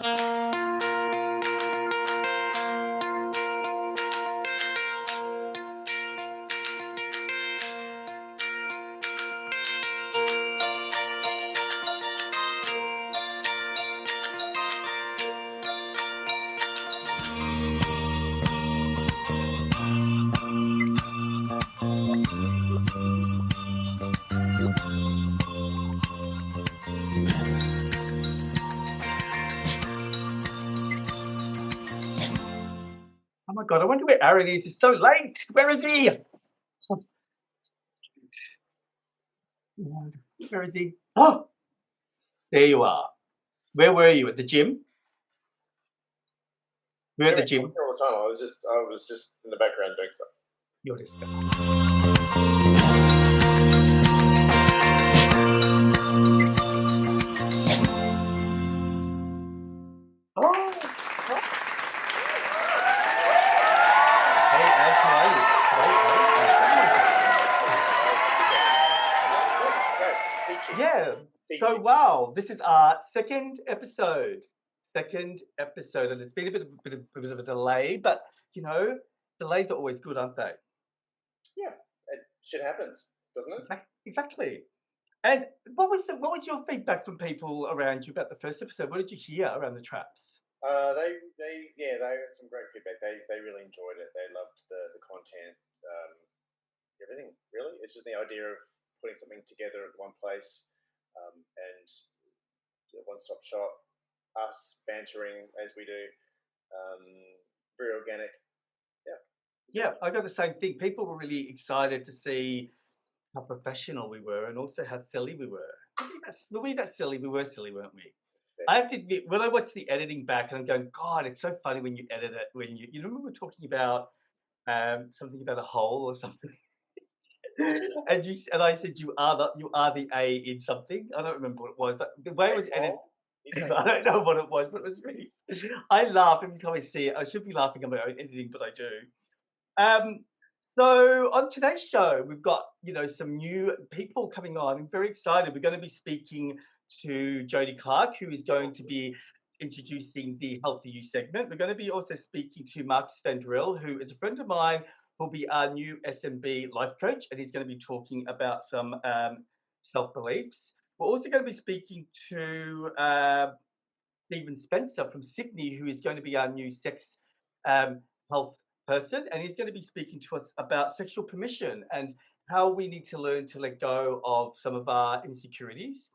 Oh my God, I wonder where Aaron is. It's so late. Where is he? Where is he? Oh, there you are. Where were you? At the gym? We're at the gym. All the time. I was just in the background doing stuff. You're disgusting. Oh. Hey, Ash, how are you? Yeah. So, wow, this is our second episode, and it's been a bit of a delay, but you know, delays are always good, aren't they? Yeah, shit happens, doesn't it? Exactly. And what was your feedback from people around you about the first episode? What did you hear around the traps? They had some great feedback. They really enjoyed it. They loved the content, everything. Really, it's just the idea of putting something together at one place, and one-stop shop. Us bantering as we do, very organic. Yeah, I got the same thing. People were really excited to see how professional we were, and also how silly we were. Were we that silly? We were silly, weren't we? I have to admit, when I watch the editing back, and I'm going, God, it's so funny when you edit it. When you remember we were talking about something about a hole or something, and I said you are the A in something. I don't remember what it was, but the way it was edited. I don't know what it was, but it was really. I laugh every time I see it. I should be laughing at my own editing, but I do. So on today's show, we've got some new people coming on. I'm very excited. We're going to be speaking to Joe Clarke, who is going to be introducing the Healthy You segment. We're going to be also speaking to Markus van Driel, who is a friend of mine, who'll be our new SMB life coach, and he's going to be talking about some self-beliefs. We're also going to be speaking to Stephen Spencer from Sydney, who is going to be our new sex health person, and he's going to be speaking to us about sexual permission and how we need to learn to let go of some of our insecurities.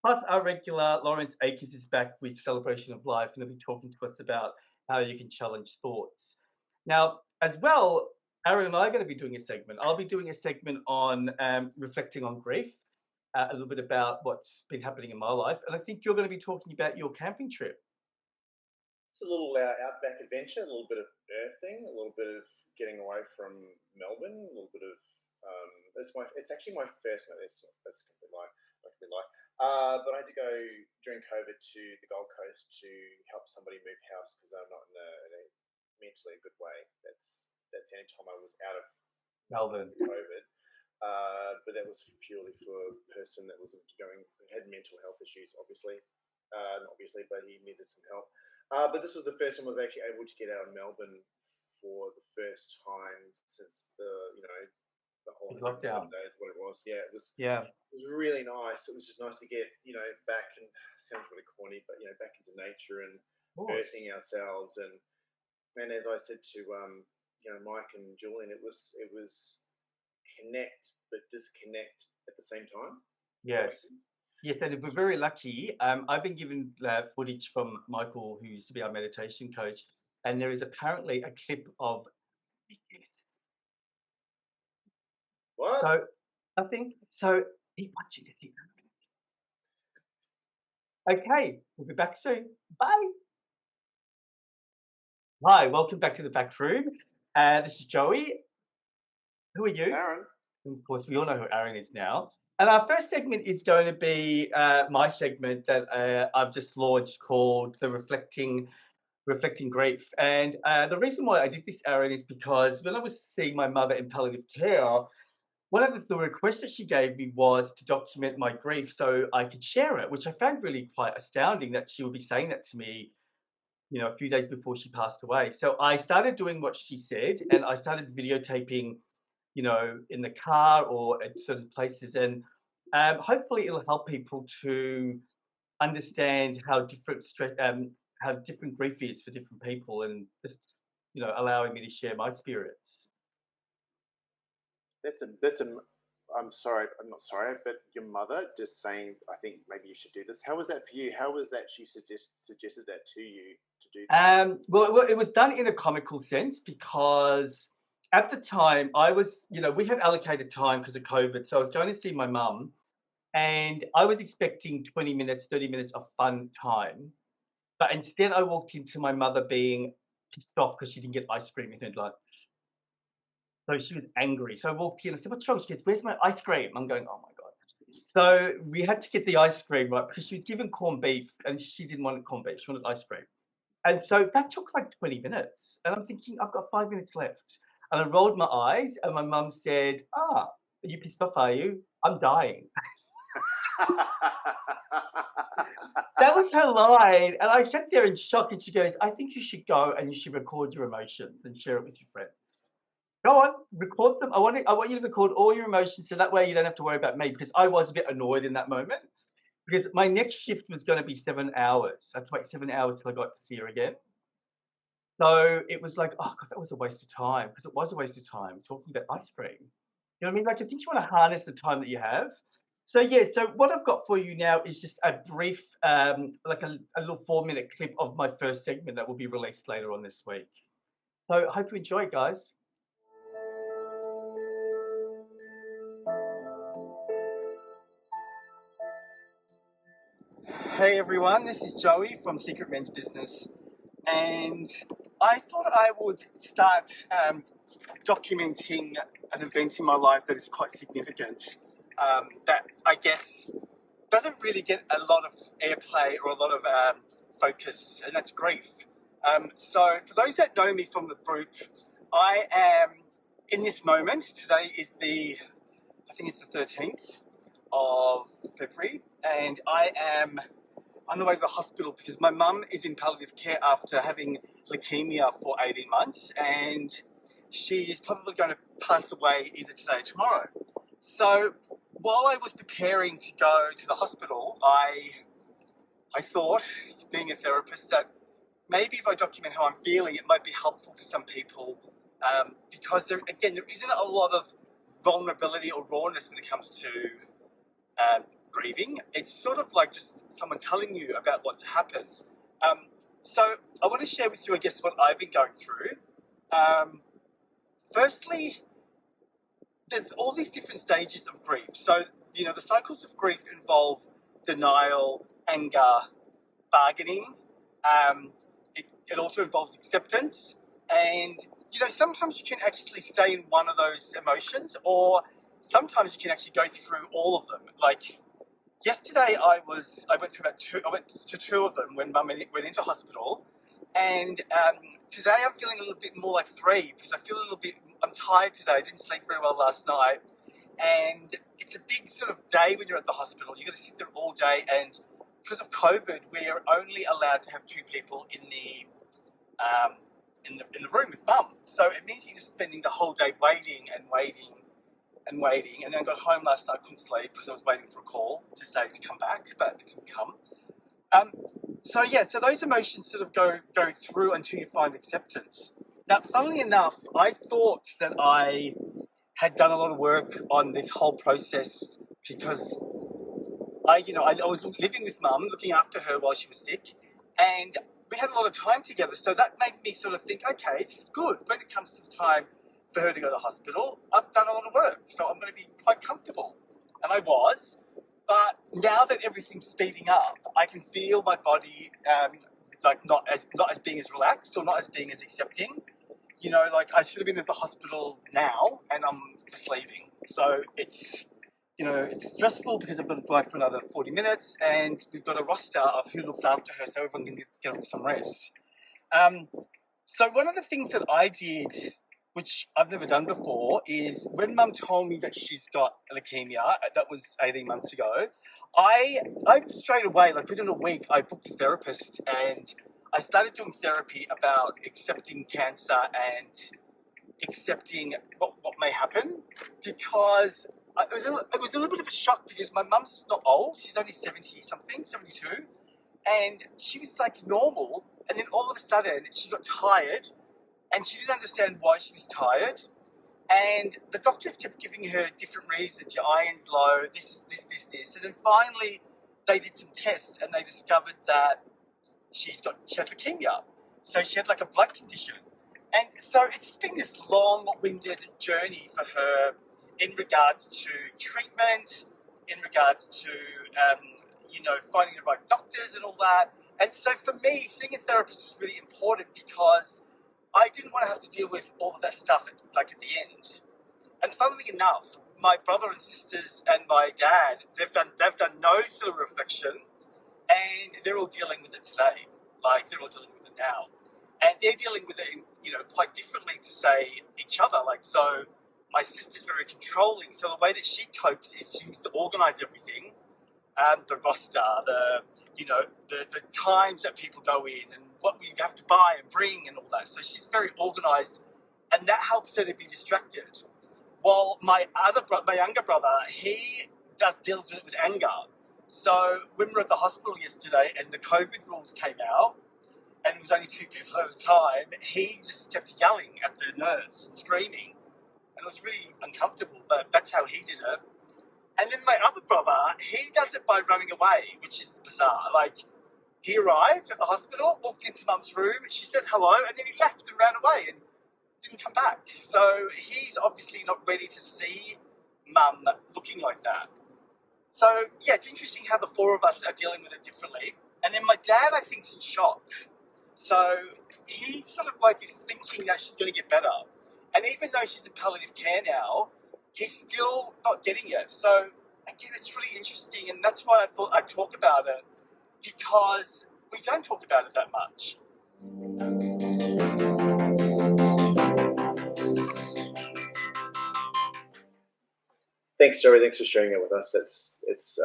Plus, our regular Lawrence Akers is back with Celebration of Life, and he'll be talking to us about how you can challenge thoughts. Now, as well, Aaron and I are going to be doing a segment. I'll be doing a segment on reflecting on grief, a little bit about what's been happening in my life, and I think you're going to be talking about your camping trip. It's a little outback adventure, a little bit of earthing, a little bit of getting away from Melbourne, a little bit of it's actually my first one. That's complete lie. But I had to go during COVID to the Gold Coast to help somebody move house because I'm not in a mentally good way. That's the only time I was out of Melbourne COVID. But that was purely for a person that had mental health issues, obviously. Not obviously, but he needed some help. But this was the first time I was actually able to get out of Melbourne for the first time since the whole lockdown days. What it was, yeah, it was. Yeah, it was really nice. It was just nice to get back, and sounds really corny, but back into nature and earthing ourselves. And as I said to Mike and Julian, it was connect but disconnect at the same time. Yes. Yes, and we're very lucky. I've been given footage from Michael, who used to be our meditation coach, and there is apparently a clip of. What? So I think so. He wants you to think. Okay, we'll be back soon. Bye. Hi, welcome back to the back room. This is Joey. Who are you? Aaron. And of course, we all know who Aaron is now. And our first segment is going to be my segment that I've just launched called the Reflecting Grief. And the reason why I did this, Aaron, is because when I was seeing my mother in palliative care, one of the requests that she gave me was to document my grief so I could share it, which I found really quite astounding that she would be saying that to me a few days before she passed away. So I started doing what she said, and I started videotaping, in the car or at certain places, and hopefully it'll help people to understand how different grief is for different people, and just allowing me to share my experience. That's a. I'm sorry, I'm not sorry, but your mother just saying, I think maybe you should do this. How was that for you? How was that she suggested that to you to do? Well, it was done in a comical sense because at the time I was, we had allocated time because of COVID, so I was going to see my mum, and I was expecting 20 minutes, 30 minutes of fun time. But instead, I walked into my mother being pissed off because she didn't get ice cream in her lunch. So she was angry. So I walked in. I said, "What's wrong?" She goes, "Where's my ice cream?" I'm going, "Oh my God." So we had to get the ice cream, right? Because she was given corned beef and she didn't want corned beef. She wanted ice cream. And so that took like 20 minutes. And I'm thinking, I've got 5 minutes left. And I rolled my eyes and my mum said, "Ah, are you pissed off, are you? I'm dying." That was her line. And I sat there in shock, and she goes, "I think you should go and you should record your emotions and share it with your friends. Go on, record them. I want you to record all your emotions so that way you don't have to worry about me," because I was a bit annoyed in that moment because my next shift was going to be 7 hours. I had to wait 7 hours till I got to see her again. So it was like, oh God, that was a waste of time, because it was a waste of time talking about ice cream. You know what I mean? Like, I think you want to harness the time that you have. So yeah, so what I've got for you now is just a brief, like a little 4 minute clip of my first segment that will be released later on this week. So I hope you enjoy it, guys. Hey everyone, this is Joey from Secret Men's Business, and I thought I would start documenting an event in my life that is quite significant, that I guess doesn't really get a lot of airplay or a lot of focus, and that's grief. So for those that know me from the group, I am in this moment. Today is I think it's the 13th of February, and I am on the way to the hospital because my mum is in palliative care after having leukemia for 18 months, and she is probably going to pass away either today or tomorrow. So while I was preparing to go to the hospital, I thought, being a therapist, that maybe if I document how I'm feeling, it might be helpful to some people, because there isn't a lot of vulnerability or rawness when it comes to grieving. It's sort of like just someone telling you about what happened. So I want to share with you, I guess, what I've been going through. Firstly, there's all these different stages of grief. So, the cycles of grief involve denial, anger, bargaining. It also involves acceptance. And, sometimes you can actually stay in one of those emotions, or sometimes you can actually go through all of them. Like yesterday, I went to two of them when Mum went into hospital. And today I'm feeling a little bit more like 3 because I'm tired today. I didn't sleep very well last night. And it's a big sort of day when you're at the hospital. You've got to sit there all day. And because of COVID, we're only allowed to have 2 people in the room with Mum. So it means you're just spending the whole day waiting and waiting and waiting. And then I got home last night, I couldn't sleep because I was waiting for a call to say to come back, but it didn't come. So those emotions sort of go through until you find acceptance. Now, funnily enough, I thought that I had done a lot of work on this whole process because I was living with Mum, looking after her while she was sick, and we had a lot of time together. So that made me sort of think, okay, this is good. When it comes to the time for her to go to hospital, I've done a lot of work, so I'm going to be quite comfortable. And I was. But now that everything's speeding up, I can feel my body not as being as relaxed or not as being as accepting. Like I should have been at the hospital now, and I'm just leaving. So it's stressful because I've got to drive for another 40 minutes, and we've got a roster of who looks after her, so everyone can get some rest. So one of the things that I did, which I've never done before, is when Mum told me that she's got leukemia, that was 18 months ago, I straight away, like within a week, I booked a therapist, and I started doing therapy about accepting cancer and accepting what may happen, because it was a little bit of a shock, because my mum's not old. She's only 70 something, 72. And she was like normal. And then all of a sudden she got tired, and she didn't understand why she was tired. And the doctors kept giving her different reasons. Your iron's low, this is this. And then finally they did some tests and they discovered that she had leukemia. So she had like a blood condition. And so it's just been this long-winded journey for her in regards to treatment, in regards to, finding the right doctors and all that. And so for me, seeing a therapist was really important, because I didn't want to have to deal with all of that stuff at the end. And funnily enough, my brother and sisters and my dad, they've done no sort of reflection, and they're all dealing with it today. Like, they're all dealing with it now. And they're dealing with it, quite differently to, say, each other. Like, so my sister's very controlling. So the way that she copes is she needs to organise everything, the roster, the times that people go in, and what we have to buy and bring and all that. So she's very organised, and that helps her to be distracted. While my younger brother, he deals with it with anger. So when we were at the hospital yesterday and the COVID rules came out, and it was only 2 people at a time, he just kept yelling at the nurse and screaming. And it was really uncomfortable, but that's how he did it. And then my other brother, he does it by running away, which is bizarre. Like, he arrived at the hospital, walked into Mum's room, she said hello, and then he left and ran away and didn't come back. So he's obviously not ready to see Mum looking like that. So, yeah, it's interesting how the four of us are dealing with it differently. And then my dad, I think, is in shock. So he sort of like is thinking that she's going to get better. And even though she's in palliative care now, he's still not getting it. So again, it's really interesting. And that's why I thought I'd talk about it, because we don't talk about it that much. Thanks, Joey. Thanks for sharing it with us. It's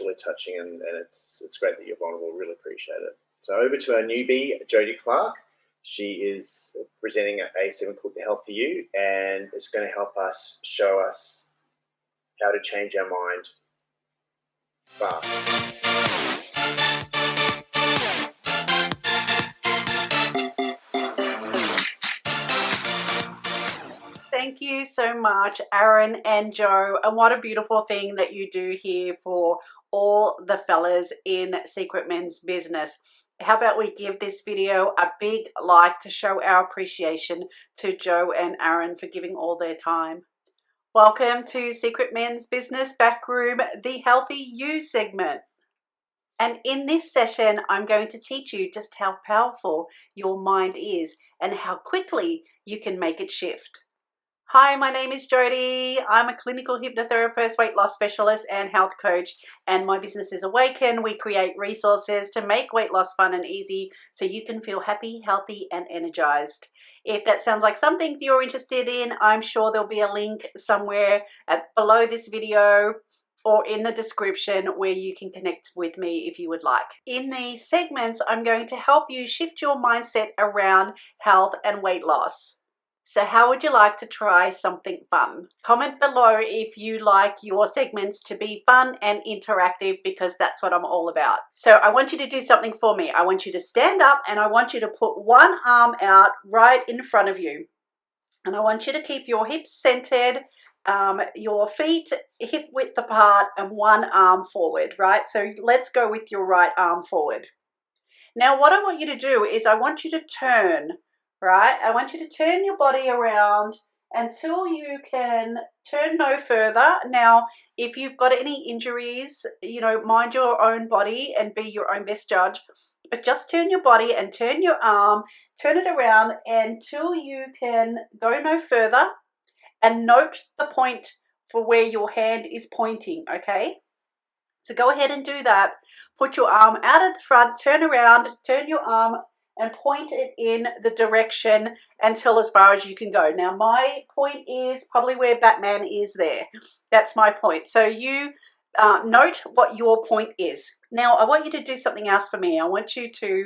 really touching, and it's great that you're vulnerable. Really appreciate it. So over to our newbie, Joe Clarke. She is presenting a segment called The Health for You, and it's going to help us show us how to change our mind fast. Thank you so much, Aaron and Joe. And what a beautiful thing that you do here for all the fellas in Secret Men's Business. How about we give this video a big like to show our appreciation to Joe and Aaron for giving all their time. Welcome to Secret Men's Business Backroom, the Healthy You segment. And in this session, I'm going to teach you just how powerful your mind is and how quickly you can make it shift. Hi, my name is Jody. I'm a clinical hypnotherapist, weight loss specialist, and health coach. And my business is Awaken. We create resources to make weight loss fun and easy so you can feel happy, healthy, and energized. If that sounds like something you're interested in, I'm sure there'll be a link somewhere below this video or in the description where you can connect with me if you would like. In these segments, I'm going to help you shift your mindset around health and weight loss. So how would you like to try something fun? Comment below if you like your segments to be fun and interactive, because that's what I'm all about. So I want you to do something for me. I want you to stand up and I want you to put one arm out right in front of you. And I want you to keep your hips centered, your feet hip width apart, and one arm forward, right? So let's go with your right arm forward. Now what I want you to do is I want you to turn. Right, I want you to turn your body around until you can turn no further. Now, if you've got any injuries, mind your own body and be your own best judge. But just turn your body and turn your arm, turn it around until you can go no further. And note the point for where your hand is pointing, okay? So go ahead and do that. Put your arm out at the front, turn around, turn your arm and point it in the direction until as far as you can go. Now my point is probably where Batman is there. That's my point. So you note what your point is. Now, I want you to do something else for me. I want you to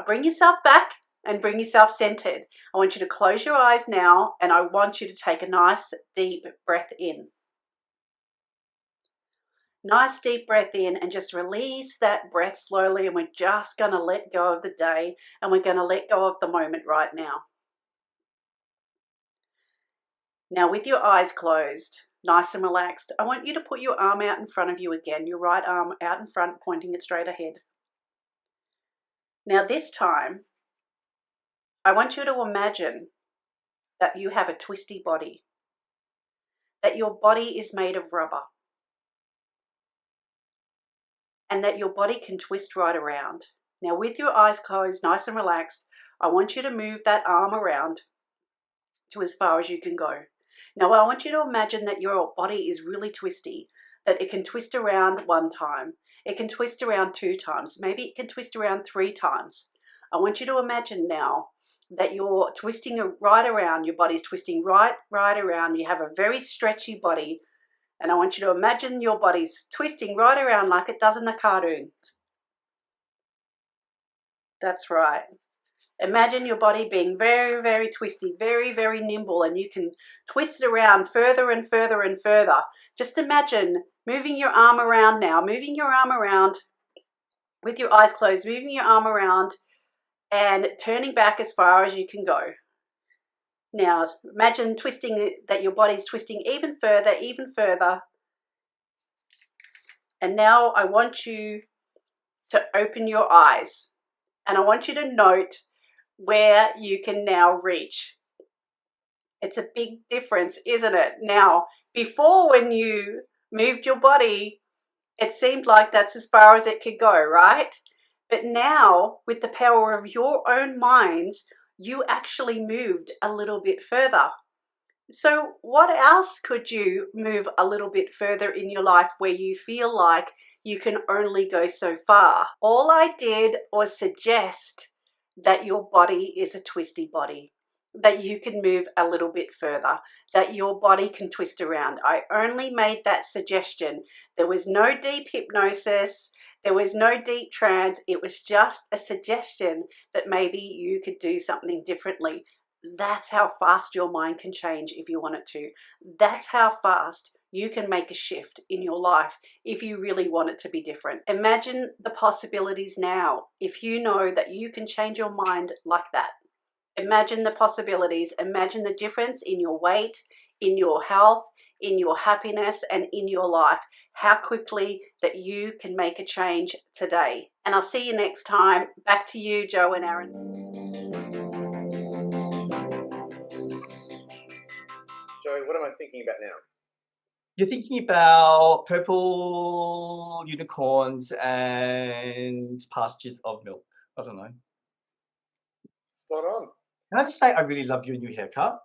bring yourself back and bring yourself centered. I want you to close your eyes now, and I want you to take a nice deep breath in. Nice deep breath in, and just release that breath slowly, and we're just going to let go of the day, and we're going to let go of the moment right now. Now, with your eyes closed, nice and relaxed, I want you to put your arm out in front of you again, your right arm out in front, pointing it straight ahead. Now, this time, I want you to imagine that you have a twisty body, that your body is made of rubber, and that your body can twist right around. Now, with your eyes closed, nice and relaxed, I want you to move that arm around to as far as you can go. Now, I want you to imagine that your body is really twisty, that it can twist around 1 time, it can twist around 2 times, maybe it can twist around 3 times. I want you to imagine now that you're twisting right around, your body's twisting right around, you have a very stretchy body, and I want you to imagine your body's twisting right around like it does in the cartoons. That's right. Imagine your body being very, very twisty, very, very nimble, and you can twist it around further and further and further. Just imagine moving your arm around now, moving your arm around with your eyes closed, moving your arm around and turning back as far as you can go. Now, imagine twisting, that your body's twisting even further, even further. And now I want you to open your eyes, and I want you to note where you can now reach. It's a big difference, isn't it? Now, before, when you moved your body, it seemed like that's as far as it could go, right? But now, with the power of your own minds, you actually moved a little bit further. So what else could you move a little bit further in your life where you feel like you can only go so far? All I did was suggest that your body is a twisty body, that you can move a little bit further, that your body can twist around. I only made that suggestion. There was no deep hypnosis. There was no deep trance. It was just a suggestion that maybe you could do something differently. That's how fast your mind can change if you want it to. That's how fast you can make a shift in your life if you really want it to be different. Imagine the possibilities now if you know that you can change your mind like that. Imagine the possibilities. Imagine the difference in your weight, in your health, in your happiness, and in your life. How quickly that you can make a change today. And I'll see you next time. Back to you, Joe and Aaron. Joey, what am I thinking about now? You're thinking about purple unicorns and pastures of milk. I don't know. Spot on. Can I just say I really love your new haircut?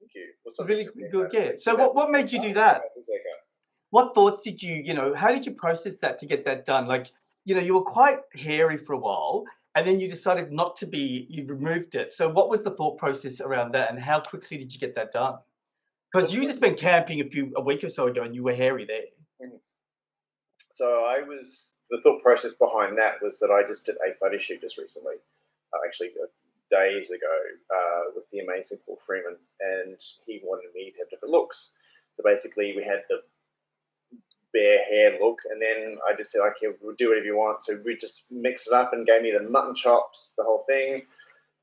Thank you. It's really good, yeah. So what made you do that? This haircut. What thoughts did you, how did you process that to get that done? Like, you were quite hairy for a while, and then you decided not to be, you removed it. So what was the thought process around that, and how quickly did you get that done? Because you just been camping a week or so ago, and you were hairy there. Mm-hmm. So the thought process behind that was that I just did a photo shoot just recently, actually days ago, with the amazing Paul Freeman, and he wanted me to have different looks. So basically we had the bare hair look, and then I just said, okay, we'll do whatever you want. So we just mixed it up and gave me the mutton chops, the whole thing.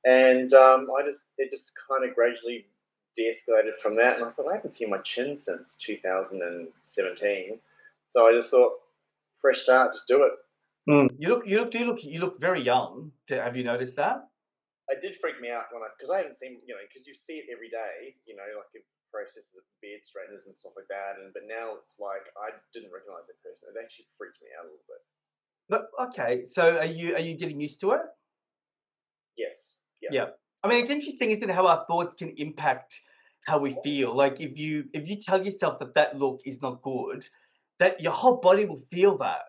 And it just kind of gradually de-escalated from that. And I thought, I haven't seen my chin since 2017. So I just thought, fresh start, just do it. You look very young. Have you noticed that? It did freak me out because I haven't seen, because you see it every day, like it processes of beard straighteners and stuff like that. But now it's like, I didn't recognize that person. It actually freaked me out a little bit. But okay, so are you getting used to it? Yes. Yeah. I mean, it's interesting, isn't it, how our thoughts can impact how we feel. Like if you tell yourself that look is not good, that your whole body will feel that,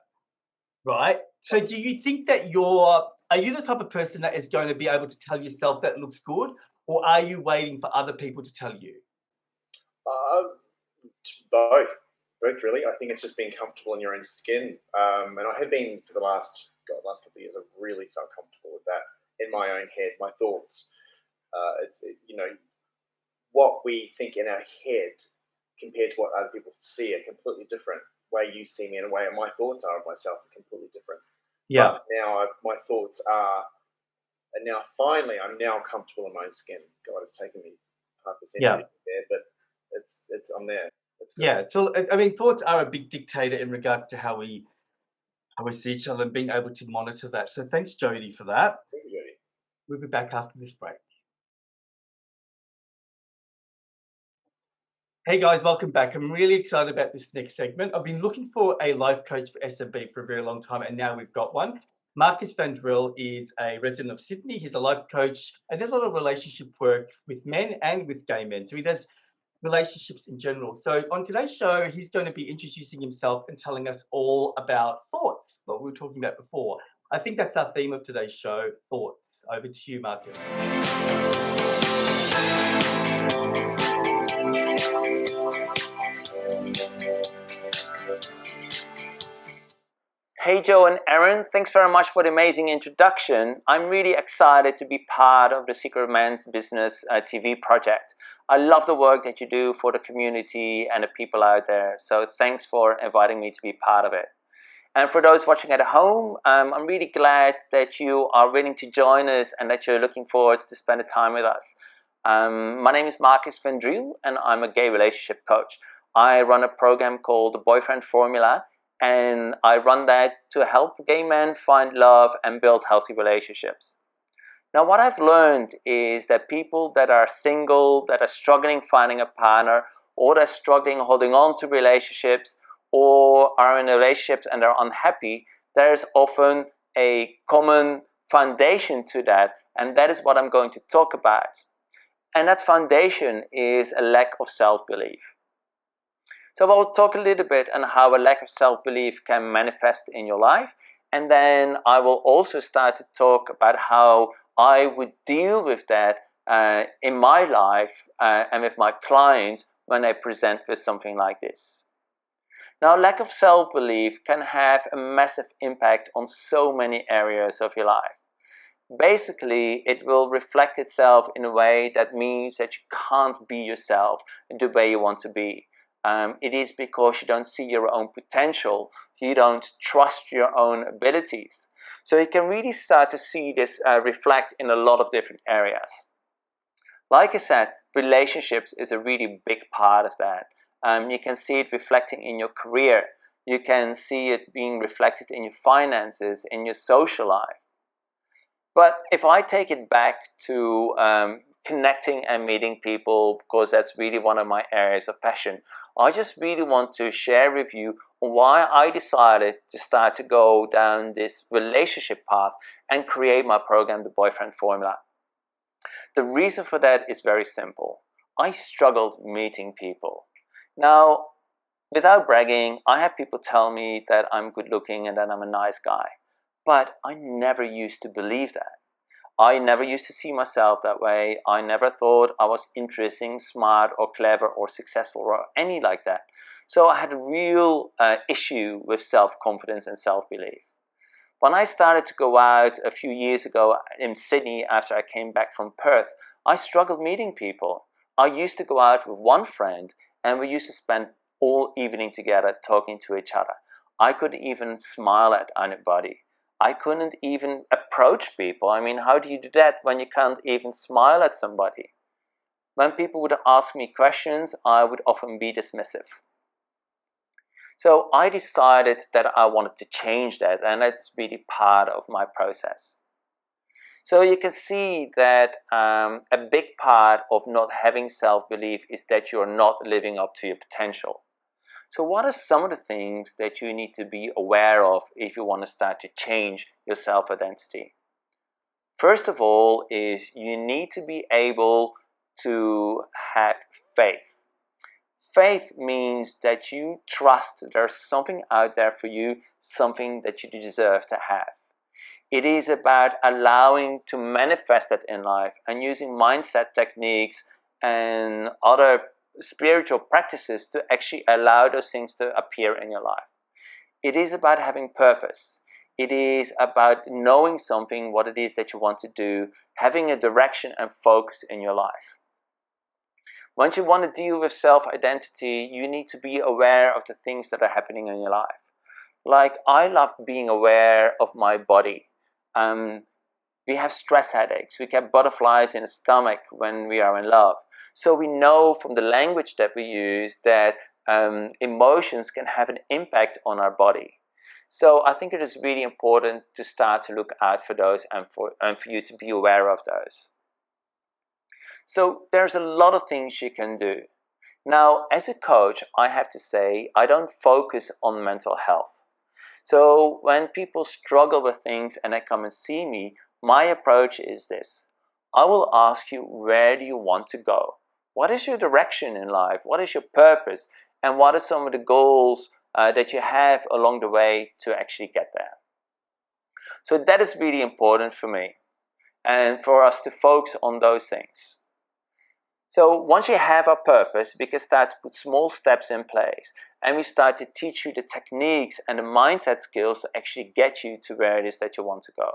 right? So do you think that are you the type of person that is going to be able to tell yourself that looks good, or are you waiting for other people to tell you? Both. Both really. I think it's just being comfortable in your own skin. And I have been for the last couple of years. I've really felt comfortable with that in my own head, my thoughts. What we think in our head compared to what other people see are completely different. Way you see me and the way my thoughts are of myself are completely different. Yeah. But now my thoughts are, and now finally I'm now comfortable in my own skin. God, it's taken me half a century there, but I'm there. It's good. Yeah. So I mean, thoughts are a big dictator in regards to how we see each other and being able to monitor that. So thanks, Jody, for that. Thank you, Jody. We'll be back after this break. Hey guys, welcome back. I'm really excited about this next segment. I've been looking for a life coach for SMB for a very long time, and now we've got one. Markus van Driel is a resident of Sydney. He's a life coach and does a lot of relationship work with men and with gay men. So he does relationships in general. So on today's show, he's going to be introducing himself and telling us all about thoughts, what we were talking about before. I think that's our theme of today's show, thoughts. Over to you, Markus. Hey Joe and Aaron, thanks very much for the amazing introduction. I'm really excited to be part of the Secret Men's Business TV project. I love the work that you do for the community and the people out there, so thanks for inviting me to be part of it. And for those watching at home, I'm really glad that you are willing to join us and that you're looking forward to spend the time with us. My name is Markus van Driel and I'm a gay relationship coach. I run a program called The Boyfriend Formula, and I run that to help gay men find love and build healthy relationships. Now, what I've learned is that people that are single, that are struggling finding a partner, or that are struggling holding on to relationships, or are in relationships and are unhappy, there's often a common foundation to that, and that is what I'm going to talk about. And that foundation is a lack of self-belief. So I'll talk a little bit on how a lack of self-belief can manifest in your life, and then I will also start to talk about how I would deal with that in my life and with my clients when they present with something like this. Now, lack of self-belief can have a massive impact on so many areas of your life. Basically, it will reflect itself in a way that means that you can't be yourself the way you want to be. It is because you don't see your own potential, you don't trust your own abilities. So you can really start to see this reflect in a lot of different areas. Like I said, relationships is a really big part of that. You can see it reflecting in your career. You can see it being reflected in your finances, in your social life. But if I take it back to connecting and meeting people, because that's really one of my areas of passion, I just really want to share with you why I decided to start to go down this relationship path and create my program, The Boyfriend Formula. The reason for that is very simple. I struggled meeting people. Now, without bragging, I have people tell me that I'm good looking and that I'm a nice guy. But I never used to believe that. I never used to see myself that way. I never thought I was interesting, smart, or clever, or successful, or any like that. So I had a real issue with self-confidence and self-belief. When I started to go out a few years ago in Sydney after I came back from Perth, I struggled meeting people. I used to go out with one friend and we used to spend all evening together talking to each other. I couldn't even smile at anybody. I couldn't even approach people. I mean, how do you do that when you can't even smile at somebody? When people would ask me questions, I would often be dismissive. So I decided that I wanted to change that, and that's really part of my process. So you can see that a big part of not having self-belief is that you're not living up to your potential. So what are some of the things that you need to be aware of if you want to start to change your self-identity? First of all is you need to be able to have faith. Faith means that you trust there's something out there for you, something that you deserve to have. It is about allowing to manifest that in life and using mindset techniques and other spiritual practices to actually allow those things to appear in your life. It is about having purpose. It is about knowing something, what it is that you want to do, having a direction and focus in your life. Once you want to deal with self-identity, you need to be aware of the things that are happening in your life. Like, I love being aware of my body. We have stress headaches. We get butterflies in the stomach when we are in love. So we know from the language that we use that emotions can have an impact on our body. So I think it is really important to start to look out for those and for you to be aware of those. So there's a lot of things you can do. Now, as a coach, I have to say, I don't focus on mental health. So when people struggle with things and they come and see me, my approach is this. I will ask you, where do you want to go? What is your direction in life? What is your purpose? And what are some of the goals that you have along the way to actually get there? So that is really important for me and for us to focus on those things. So once you have a purpose, we can start to put small steps in place, and we start to teach you the techniques and the mindset skills to actually get you to where it is that you want to go.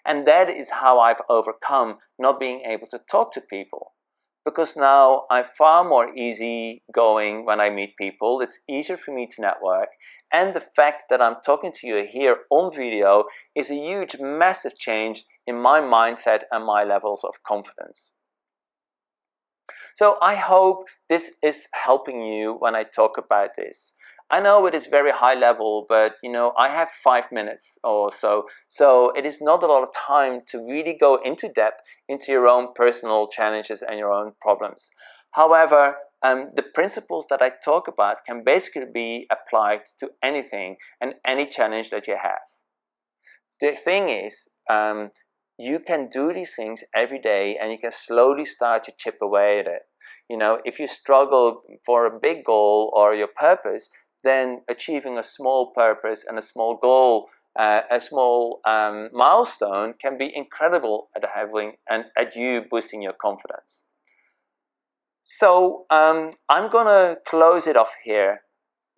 And that is how I've overcome not being able to talk to people. Because now I'm far more easygoing when I meet people. It's easier for me to network. And the fact that I'm talking to you here on video is a huge, massive change in my mindset and my levels of confidence. So I hope this is helping you when I talk about this. I know it is very high level, but I have 5 minutes or so. So it is not a lot of time to really go into depth into your own personal challenges and your own problems. However, the principles that I talk about can basically be applied to anything and any challenge that you have. The thing is, you can do these things every day and you can slowly start to chip away at it. If you struggle for a big goal or your purpose, then achieving a small purpose and a small goal, a small milestone can be incredible at having and at you boosting your confidence. So I'm gonna close it off here.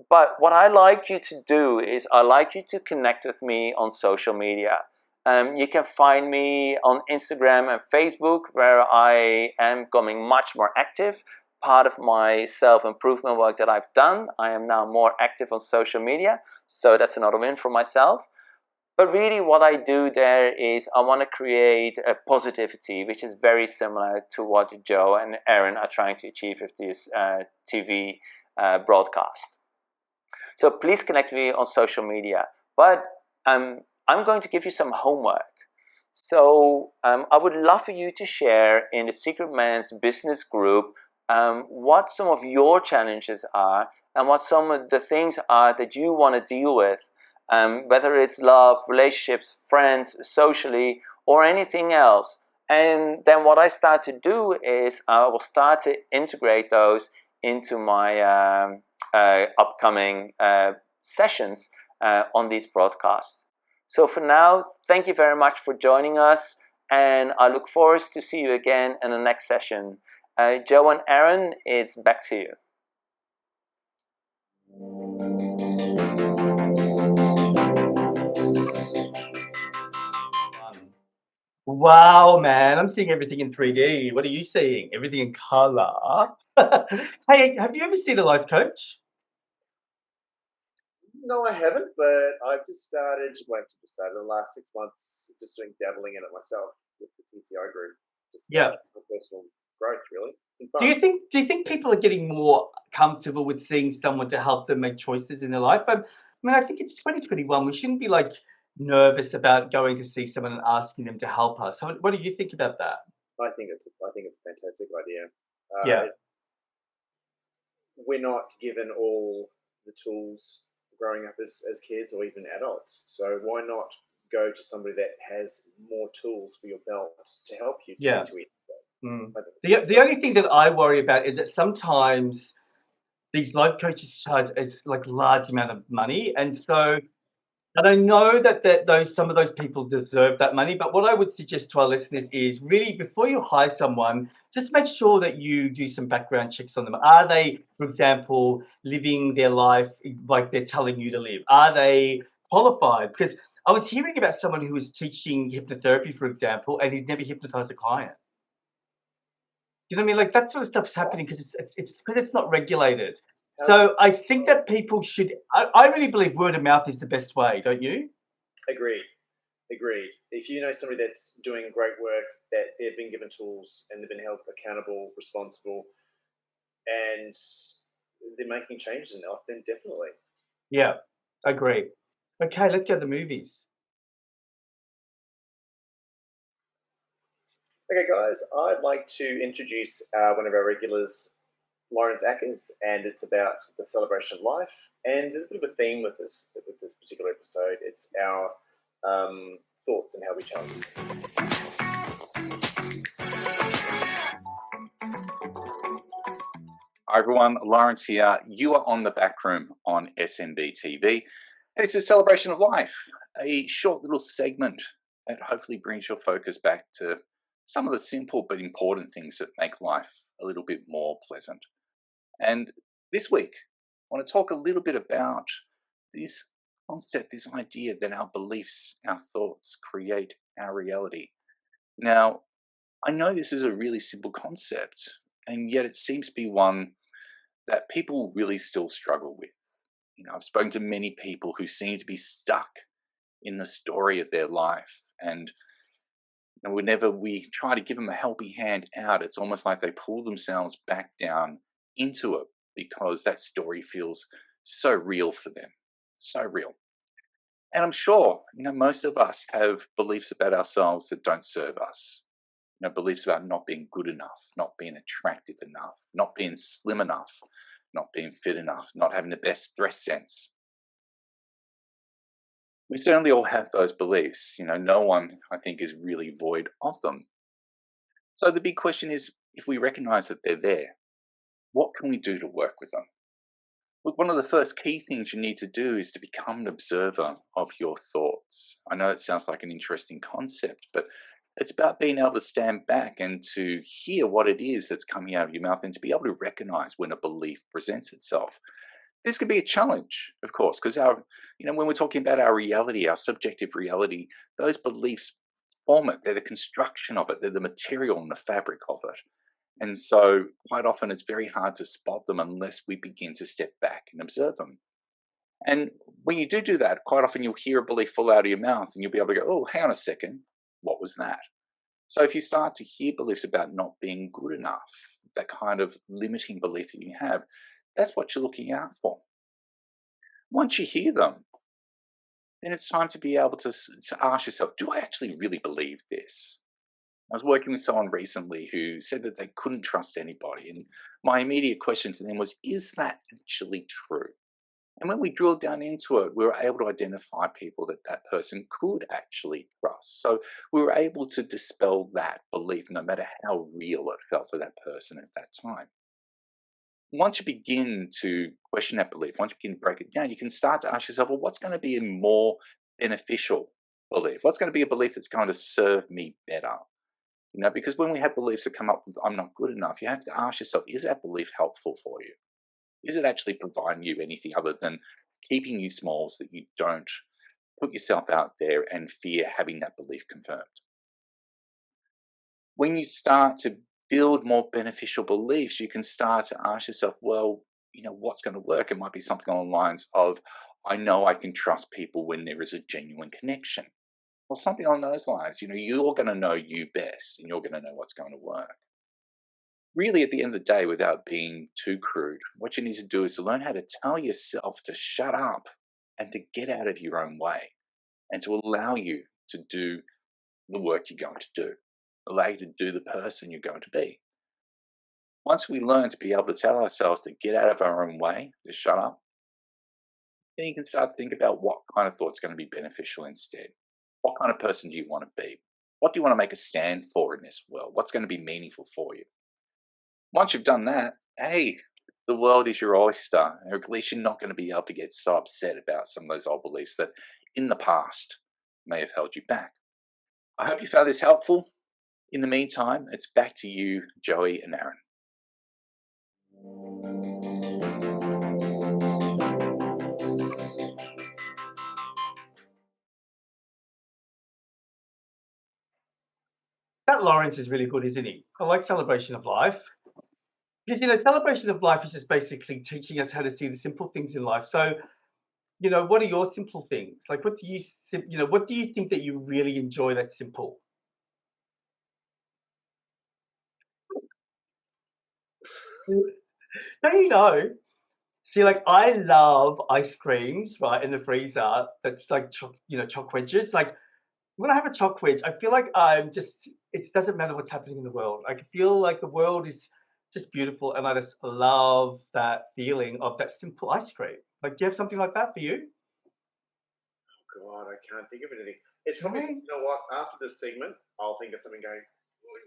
But what I like you to do is I like you to connect with me on social media. You can find me on Instagram and Facebook, where I am becoming much more active. Part of my self-improvement work that I've done, I am now more active on social media. So that's another win for myself. But really what I do there is I want to create a positivity, which is very similar to what Joe and Aaron are trying to achieve with this TV broadcast. So please connect with me on social media. But I'm going to give you some homework. So I would love for you to share in the Secret Man's business group what some of your challenges are and what some of the things are that you want to deal with, whether it's love, relationships, friends, socially, or anything else. And then what I start to do is I will start to integrate those into my upcoming sessions on these broadcasts. So for now, thank you very much for joining us, and I look forward to see you again in the next session. Joe and Aaron, it's back to you. Wow, man, I'm seeing everything in 3D. What are you seeing? Everything in color. Hey, have you ever seen a life coach? No, I haven't, but I've just started, the last 6 months, just doing dabbling in it myself with the TCI group. Just for personal growth, really. Do you think people are getting more comfortable with seeing someone to help them make choices in their life? I mean, I think it's 2021. We shouldn't be nervous about going to see someone and asking them to help us. So what do you think about that? I think it's a fantastic idea. We're not given all the tools growing up as kids or even adults. So why not go to somebody that has more tools for your belt to help you to integrate? The only thing that I worry about is that sometimes these life coaches charge a large amount of money, and so And I know that some of those people deserve that money, but what I would suggest to our listeners is really before you hire someone, just make sure that you do some background checks on them. Are they, for example, living their life like they're telling you to live? Are they qualified? Because I was hearing about someone who was teaching hypnotherapy, for example, and he's never hypnotized a client. You know what I mean? Like that sort of stuff's happening because it's not regulated. So I think that people should. I really believe word of mouth is the best way, don't you? Agreed. If you know somebody that's doing great work, that they've been given tools and they've been held accountable, responsible, and they're making changes in their life, then definitely. Yeah, agree. Okay, let's go to the movies. Okay, guys, I'd like to introduce one of our regulars, Lawrence Akers, and it's about the celebration of life. And there's a bit of a theme with this particular episode. It's our thoughts and how we challenge them. Hi everyone, Lawrence here. You are on The Back Room on SMB TV. It's a celebration of life, a short little segment that hopefully brings your focus back to some of the simple but important things that make life a little bit more pleasant. And this week, I want to talk a little bit about this concept, this idea that our beliefs, our thoughts create our reality. Now, I know this is a really simple concept, and yet it seems to be one that people really still struggle with. I've spoken to many people who seem to be stuck in the story of their life, and whenever we try to give them a helping hand out, it's almost like they pull themselves back down into it because that story feels so real for them, so real. And I'm sure, most of us have beliefs about ourselves that don't serve us. Beliefs about not being good enough, not being attractive enough, not being slim enough, not being fit enough, not having the best dress sense. We certainly all have those beliefs. No one, I think, is really void of them. So the big question is, if we recognize that they're there, what can we do to work with them? Look, one of the first key things you need to do is to become an observer of your thoughts. I know it sounds like an interesting concept, but it's about being able to stand back and to hear what it is that's coming out of your mouth and to be able to recognize when a belief presents itself. This could be a challenge, of course, because when we're talking about our reality, our subjective reality, those beliefs form it. They're the construction of it. They're the material and the fabric of it. And so quite often it's very hard to spot them unless we begin to step back and observe them. And when you do that, quite often you'll hear a belief fall out of your mouth and you'll be able to go, oh, hang on a second, what was that? So if you start to hear beliefs about not being good enough, that kind of limiting belief that you have, that's what you're looking out for. Once you hear them, then it's time to be able to ask yourself, do I actually really believe this? I was working with someone recently who said that they couldn't trust anybody. And my immediate question to them was, is that actually true? And when we drilled down into it, we were able to identify people that person could actually trust. So we were able to dispel that belief, no matter how real it felt for that person at that time. Once you begin to question that belief, once you begin to break it down, you can start to ask yourself, well, what's going to be a more beneficial belief? What's going to be a belief that's going to serve me better? Because when we have beliefs that come up with, I'm not good enough, you have to ask yourself, is that belief helpful for you? Is it actually providing you anything other than keeping you small so that you don't put yourself out there and fear having that belief confirmed? When you start to build more beneficial beliefs, you can start to ask yourself, well, what's going to work? It might be something along the lines of, I know I can trust people when there is a genuine connection. Or something along those lines. You're going to know you best and you're going to know what's going to work. Really, at the end of the day, without being too crude, what you need to do is to learn how to tell yourself to shut up and to get out of your own way and to allow you to do the work you're going to do, allow you to do the person you're going to be. Once we learn to be able to tell ourselves to get out of our own way, to shut up, then you can start to think about what kind of thoughts are going to be beneficial instead. What kind of person do you want to be? What do you want to make a stand for in this world? What's going to be meaningful for you? Once you've done that, hey, the world is your oyster. Or at least you're not going to be able to get so upset about some of those old beliefs that in the past may have held you back. I hope you found this helpful. In the meantime, it's back to you, Joey and Aaron. That Lawrence is really good, isn't he? I like Celebration of Life. Because, Celebration of Life is just basically teaching us how to see the simple things in life. So, what are your simple things? Like, what do you think that you really enjoy that's simple? Don't you know? See, like, I love ice creams, right, in the freezer. That's like, choc wedges. Like, when I have a choc wedge, I feel like it doesn't matter what's happening in the world. I feel like the world is just beautiful, and I just love that feeling of that simple ice cream. Like, do you have something like that for you? God, I can't think of anything. It's probably, Right. you know what, after this segment, I'll think of something going, oh,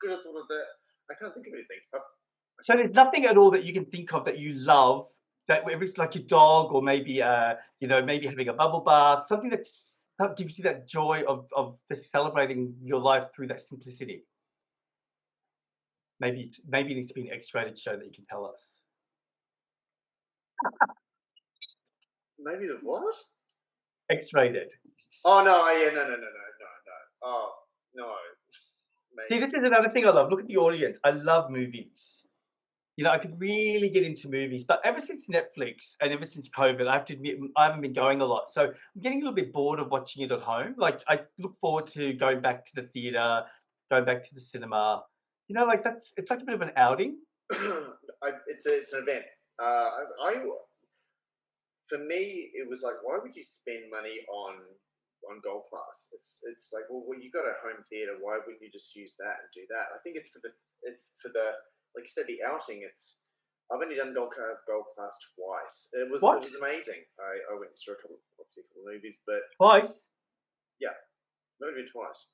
good, I thought of that. I can't think of anything. So there's nothing at all that you can think of that you love, that whether it's like your dog, or maybe maybe having a bubble bath, something that gives you that joy of just celebrating your life through that simplicity. Maybe it needs to be an X-rated show that you can tell us. Maybe the what? X-rated. Oh, no, yeah, no. Oh, no. See, Maybe. this is another thing I love. Look at the audience. I love movies. I could really get into movies, but ever since Netflix and ever since COVID, I have to admit I haven't been going a lot. So I'm getting a little bit bored of watching it at home. Like, I look forward to going back to the theater, going back to the cinema. Like, it's like a bit of an outing. It's an event. For me, it was like, why would you spend money on Gold Class? It's like, well, you got a home theater. Why wouldn't you just use that and do that? I think it's for the like you said, the outing. I've only done Gold Class twice. It was amazing. I went through a couple of movies, but Twice. Yeah, maybe twice.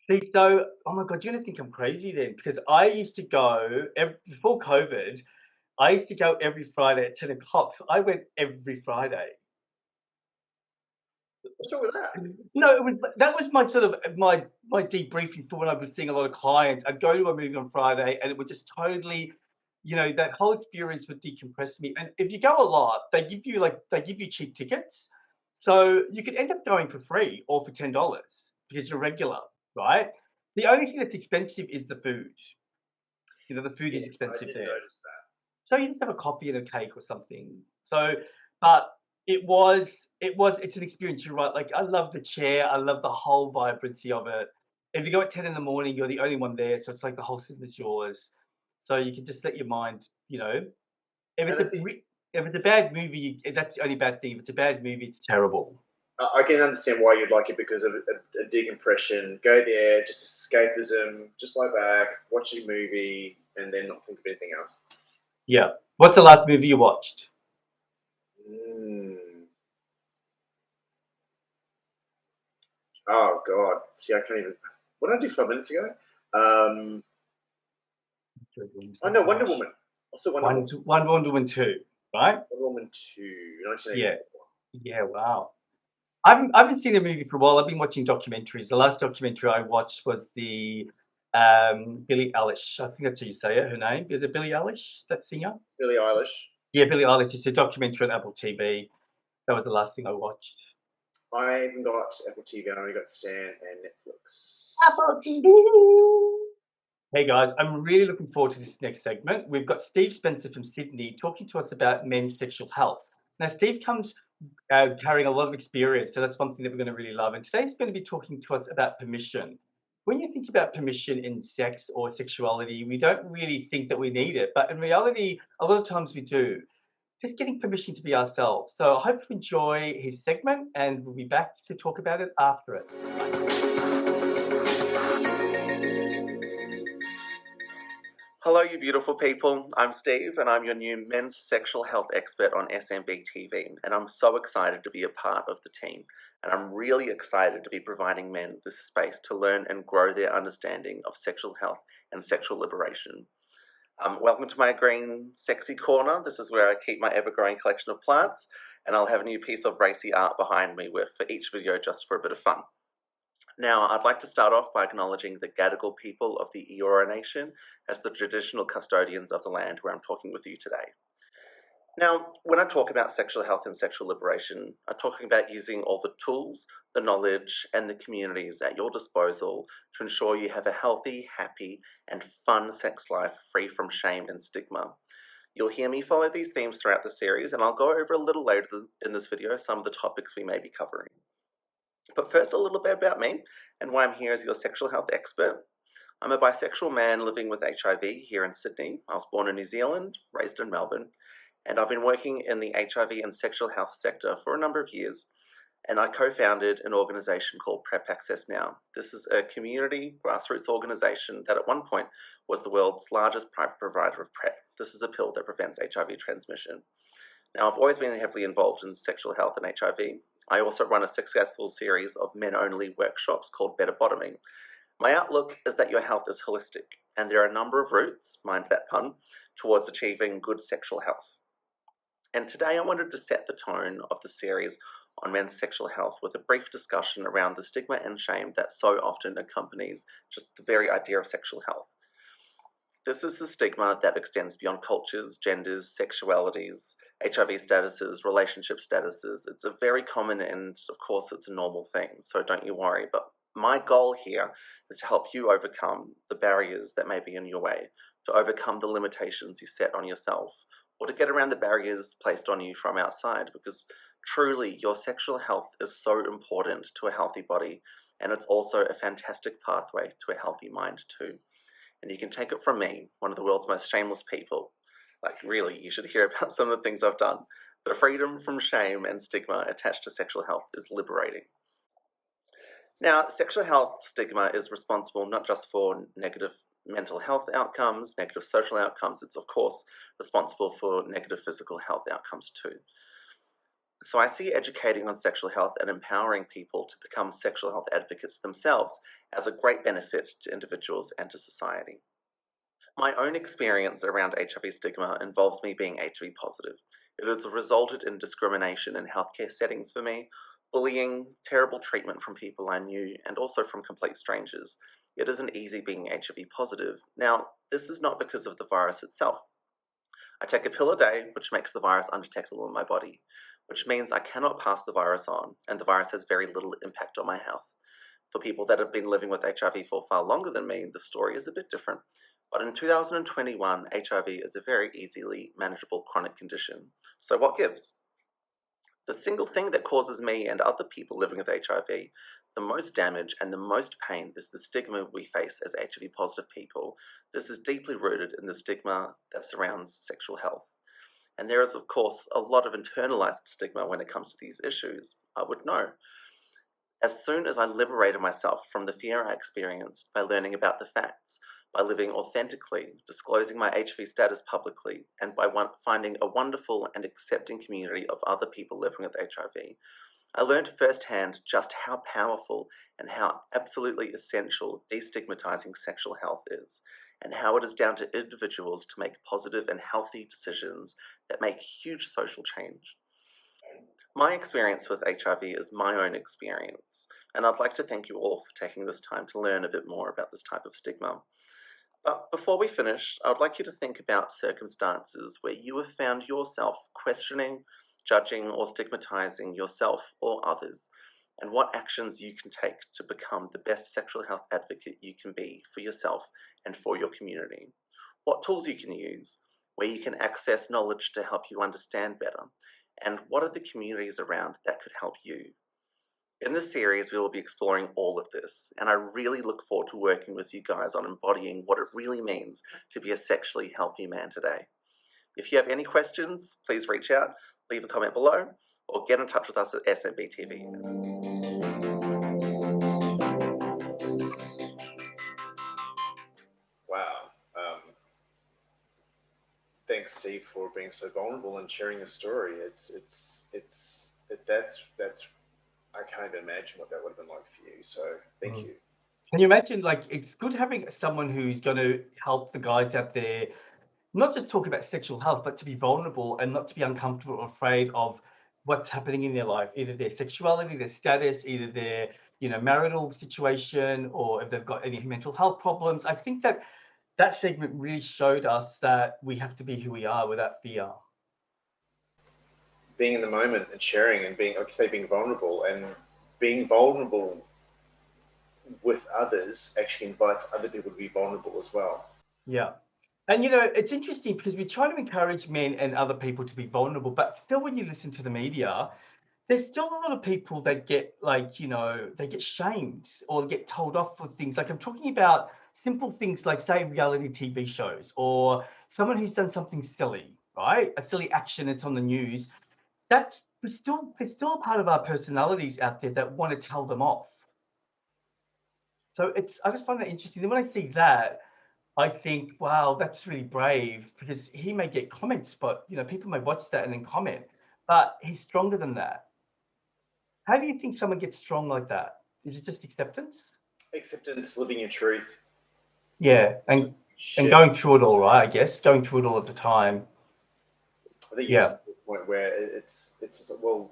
See, so, oh my God, you're gonna think I'm crazy then, because I used to go before COVID. I used to go every Friday at 10 o'clock. So I went every Friday. What's wrong with that? No, that was my sort of my debriefing for when I was seeing a lot of clients. I'd go to a movie on Friday, and it would just totally, that whole experience would decompress me. And if you go a lot, they give you cheap tickets, so you could end up going for free or for $10 because you're regular, right? The only thing that's expensive is the food. The food is expensive I did there. notice that. So you just have a coffee and a cake or something. So, but it's an experience. You're right. Like, I love the chair. I love the whole vibrancy of it. If you go at 10 in the morning, you're the only one there. So it's like the whole cinema's yours. So you can just let your mind, if it's a bad movie, that's the only bad thing. If it's a bad movie, it's terrible. I can understand why you'd like it, because of a decompression. Go there, just escapism, just lie back, watch a movie, and then not think of anything else. Yeah. What's the last movie you watched? Oh God! See, I can't even. What did I do 5 minutes ago? Oh no, Wonder Woman. Also Wonder Woman 2, right? Wonder Woman 2, 1984. Yeah. Wow. I haven't seen a movie for a while. I've been watching documentaries. The last documentary I watched was the Billie Eilish. I think that's how you say it. Her name is it Billie Eilish? That singer? Billie Eilish. Yeah, Billie Eilish. It's a documentary on Apple TV. That was the last thing I watched. I haven't got Apple TV. I only got Stan and Netflix. Apple TV. Hey guys, I'm really looking forward to this next segment. We've got Steve Spencer from Sydney talking to us about men's sexual health. Now, Steve comes carrying a lot of experience, so that's one thing that we're going to really love. And today he's going to be talking to us about permission. When you think about permission in sex or sexuality, we don't really think that we need it, but in reality, a lot of times we do. Just getting permission to be ourselves. So I hope you enjoy his segment, and we'll be back to talk about it after it. Hello, you beautiful people. I'm Steve, and I'm your new men's sexual health expert on SMB TV, and I'm so excited to be a part of the team. And I'm really excited to be providing men this space to learn and grow their understanding of sexual health and sexual liberation. Welcome to my green sexy corner. This is where I keep my ever-growing collection of plants. and I'll have a new piece of racy art behind me for each video just for a bit of fun. Now, I'd like to start off by acknowledging the Gadigal people of the Eora Nation as the traditional custodians of the land where I'm talking with you today. Now, when I talk about sexual health and sexual liberation, I'm talking about using all the tools, the knowledge, and the communities at your disposal to ensure you have a healthy, happy, and fun sex life free from shame and stigma. You'll hear me follow these themes throughout the series, and I'll go over a little later in this video some of the topics we may be covering. But first, a little bit about me and why I'm here as your sexual health expert. I'm a bisexual man living with HIV here in Sydney. I was born in New Zealand, raised in Melbourne, and I've been working in the HIV and sexual health sector for a number of years, and I co-founded an organisation called PrEP Access Now. This is a community grassroots organisation that at one point was the world's largest private provider of PrEP. This is a pill that prevents HIV transmission. Now, I've always been heavily involved in sexual health and HIV. I also run a successful series of men-only workshops called Better Bottoming. My outlook is that your health is holistic, and there are a number of routes, mind that pun, towards achieving good sexual health. And today I wanted to set the tone of the series on men's sexual health with a brief discussion around the stigma and shame that so often accompanies just the very idea of sexual health. This is the stigma that extends beyond cultures, genders, sexualities, HIV statuses, relationship statuses. It's a very common and, of course, it's a normal thing, so don't you worry. But my goal here is to help you overcome the barriers that may be in your way, to overcome the limitations you set on yourself, or to get around the barriers placed on you from outside, because truly your sexual health is so important to a healthy body, and it's also a fantastic pathway to a healthy mind too. And you can take it from me, one of the world's most shameless people. Like, really, you should hear about some of the things I've done. The freedom from shame and stigma attached to sexual health is liberating. Now, sexual health stigma is responsible not just for negative mental health outcomes, negative social outcomes, it's of course responsible for negative physical health outcomes too. So I see educating on sexual health and empowering people to become sexual health advocates themselves as a great benefit to individuals and to society. My own experience around HIV stigma involves me being HIV positive. It has resulted in discrimination in healthcare settings for me, bullying, terrible treatment from people I knew, and also from complete strangers. It isn't easy being HIV positive. Now, this is not because of the virus itself. I take a pill a day, which makes the virus undetectable in my body, which means I cannot pass the virus on, and the virus has very little impact on my health. For people that have been living with HIV for far longer than me, the story is a bit different. But in 2021, HIV is a very easily manageable chronic condition. So what gives? The single thing that causes me and other people living with HIV the most damage and the most pain is the stigma we face as HIV positive people. This is deeply rooted in the stigma that surrounds sexual health. And there is, of course, a lot of internalized stigma when it comes to these issues, I would know. As soon as I liberated myself from the fear I experienced by learning about the facts, by living authentically, disclosing my HIV status publicly, and by finding a wonderful and accepting community of other people living with HIV, I learned firsthand just how powerful and how absolutely essential destigmatizing sexual health is, and how it is down to individuals to make positive and healthy decisions that make huge social change. My experience with HIV is my own experience, and I'd like to thank you all for taking this time to learn a bit more about this type of stigma. But before we finish, I would like you to think about circumstances where you have found yourself questioning, judging, or stigmatizing yourself or others, and what actions you can take to become the best sexual health advocate you can be for yourself and for your community. What tools you can use, where you can access knowledge to help you understand better, and what are the communities around that could help you. In this series, we will be exploring all of this, and I really look forward to working with you guys on embodying what it really means to be a sexually healthy man today. If you have any questions, please reach out, leave a comment below, or get in touch with us at SMB TV. Wow. Thanks, Steve, for being so vulnerable and sharing your story. That's I can't even imagine what that would have been like for you. So thank you. Can you imagine, like, it's good having someone who's going to help the guys out there, not just talk about sexual health, but to be vulnerable and not to be uncomfortable or afraid of what's happening in their life, either their sexuality, their status, either their marital situation, or if they've got any mental health problems. I think that segment really showed us that we have to be who we are without fear. Being in the moment and sharing and being, like you say, being vulnerable, and being vulnerable with others actually invites other people to be vulnerable as well. Yeah. And it's interesting because we try to encourage men and other people to be vulnerable, but still when you listen to the media, there's still a lot of people that get they get shamed or get told off for things. Like I'm talking about simple things like, say, reality TV shows, or someone who's done something silly, right? A silly action that's on the news. There's still a part of our personalities out there that want to tell them off. So I just find that interesting. Then when I see that, I think, wow, that's really brave, because he may get comments, but people may watch that and then comment, but he's stronger than that. How do you think someone gets strong like that? Is it just acceptance? Acceptance, living your truth. Yeah, and going through it all, right? I guess going through it all at the time. I think you're to the point where it's well,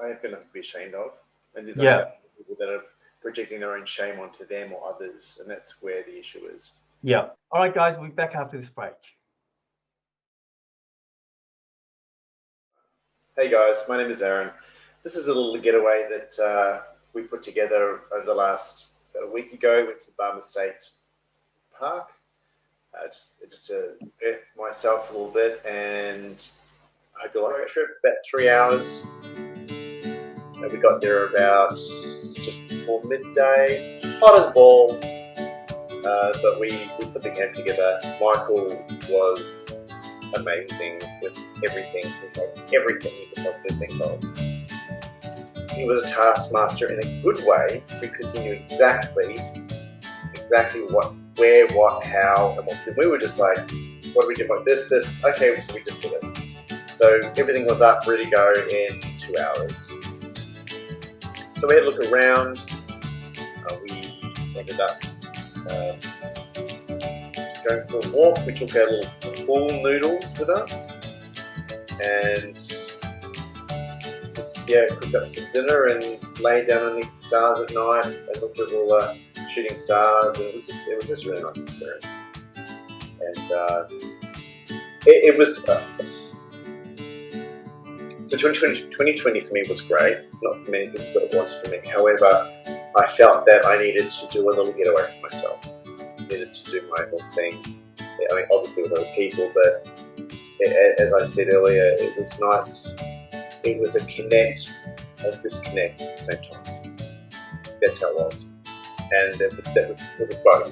I have got nothing to be ashamed of, and there's people that are projecting their own shame onto them or others, and that's where the issue is. Yeah. All right, guys, we'll be back after this break. Hey guys, my name is Aaron. This is a little getaway that we put together over the last about a week ago. Went to Barmer State Park, just to earth myself a little bit, and I hope you like the trip. About 3 hours. And we got there about just before midday. Hot as balls, but we put the camp together. Michael was amazing with everything you could possibly think of. He was a taskmaster in a good way, because he knew exactly what, where, what, how, and what. We were just like, what do we do about this? Okay, so we just did it. So everything was up, ready to go in 2 hours. So we had a look around. We ended up going for a walk. We took our little pool noodles with us, and just cooked up some dinner and laid down underneath the stars at night and looked at all the shooting stars, and it was just a really nice experience. And it was so 2020 for me was great. Not for many people, but it was for me. However, I felt that I needed to do a little getaway for myself. I needed to do my own thing. I mean, obviously with other people, but as I said earlier, it was nice. It was a connect and disconnect at the same time. That's how it was. And it was both.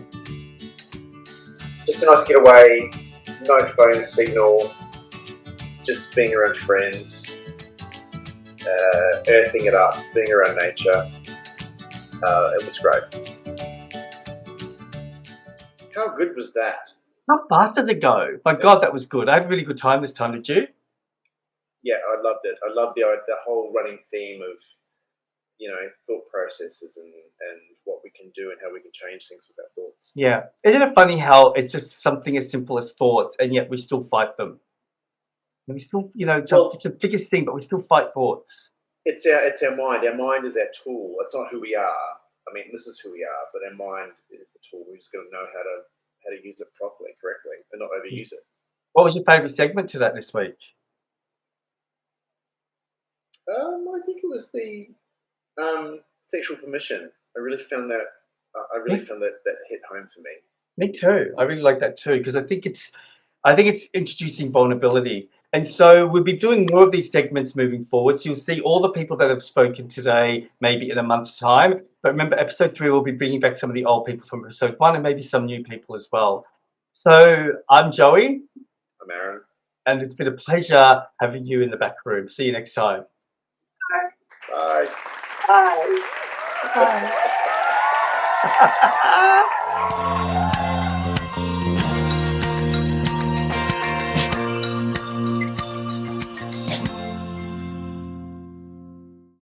Just a nice getaway, no phone signal, just being around friends, earthing it up, being around nature. It was great. How good was that? How fast did it go? My God, that was good. I had a really good time this time, did you? Yeah, I loved it. I loved the whole running theme of, thought processes and what we can do and how we can change things with our thoughts. Yeah. Isn't it funny how it's just something as simple as thoughts, and yet we still fight them? And we still, it's the biggest thing, but we still fight thoughts. It's our mind. Our mind is our tool. It's not who we are. I mean, this is who we are, but our mind is the tool. We just got to know how to use it properly, correctly, and not overuse it. What was your favourite segment to that this week? I think it was the sexual permission. I really found that hit home for me. Me too. I really like that too, because I think it's introducing vulnerability. And so we'll be doing more of these segments moving forward. So you'll see all the people that have spoken today, maybe in a month's time. But remember, episode 3, we'll be bringing back some of the old people from episode 1 and maybe some new people as well. So I'm Joey. I'm Aaron. And it's been a pleasure having you in the back room. See you next time. Bye. Bye. Bye.